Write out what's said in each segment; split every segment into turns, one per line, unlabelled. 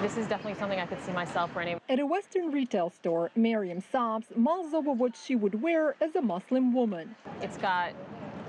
This is definitely something I could see myself wearing.
At a Western retail store, Miriam Sobs mulls over what she would wear as a Muslim woman.
It's got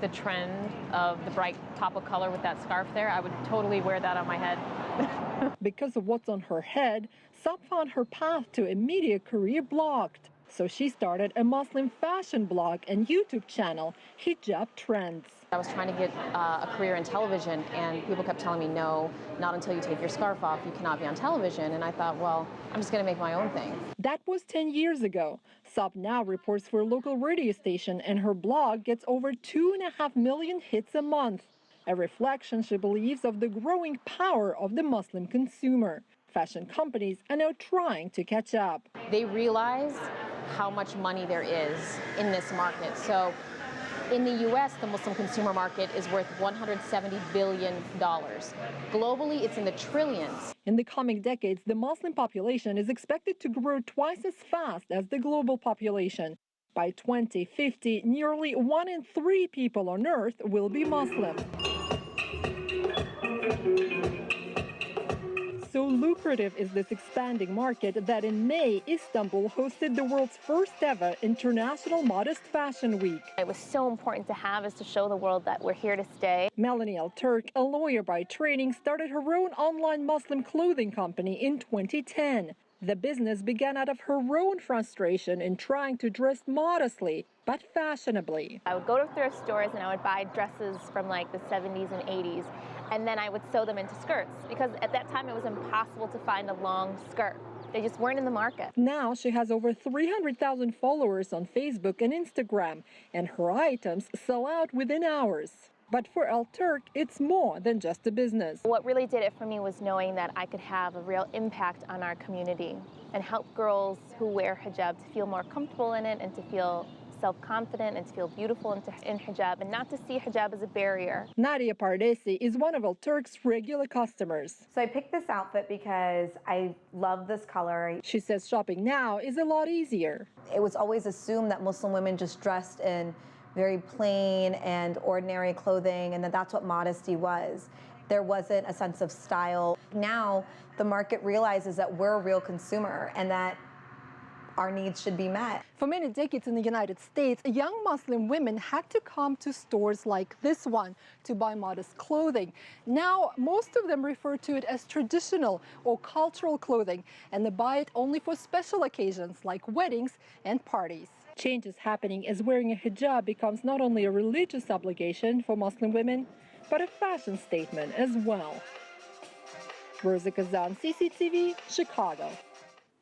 the trend of the bright pop of color with that scarf there. I would totally wear that on my head.
Because of what's on her head, Sob found her path to a media career blocked. So she started a Muslim fashion blog and YouTube channel, Hijab Trends.
I was trying to get a career in television, and people kept telling me, no, not until you take your scarf off, you cannot be on television. And I thought, well, I'm just going to make my own thing.
That was 10 years ago. Sob now reports for a local radio station, and her blog gets over 2.5 million hits a month. A reflection, she believes, of the growing power of the Muslim consumer. Fashion companies are now trying to catch up.
They realize how much money there is in this market. So in the U.S., the Muslim consumer market is worth $170 billion. Globally, it's in the trillions.
In the coming decades, the Muslim population is expected to grow twice as fast as the global population. By 2050, nearly 1 in 3 people on Earth will be Muslim. So lucrative is this expanding market that in May, Istanbul hosted the world's first ever International Modest Fashion Week.
It was so important to have is to show the world that we're here to stay.
Melanie Al-Turk, a lawyer by training, started her own online Muslim clothing company in 2010. The business began out of her own frustration in trying to dress modestly, but fashionably.
I would go to thrift stores and I would buy dresses from like the 70s and 80s, and then I would sew them into skirts, because at that time it was impossible to find a long skirt. They just weren't in the market.
Now she has over 300,000 followers on Facebook and Instagram, and her items sell out within hours. But for Al-Turk, it's more than just a business.
What really did it for me was knowing that I could have a real impact on our community and help girls who wear hijab to feel more comfortable in it and to feel self-confident and to feel beautiful in hijab, and not to see hijab as a barrier.
Nadia Pardesi is one of Al-Turk's regular customers.
So I picked this outfit because I love this color.
She says shopping now is a lot easier.
It was always assumed that Muslim women just dressed in very plain and ordinary clothing, and that's what modesty was. There wasn't a sense of style. Now the market realizes that we're a real consumer and that our needs should be met.
For many decades in the United States, young Muslim women had to come to stores like this one to buy modest clothing. Now, most of them refer to it as traditional or cultural clothing, and they buy it only for special occasions like weddings and parties. Change is happening as wearing a hijab becomes not only a religious obligation for Muslim women, but a fashion statement as well. Rosa Kazan, CCTV, Chicago.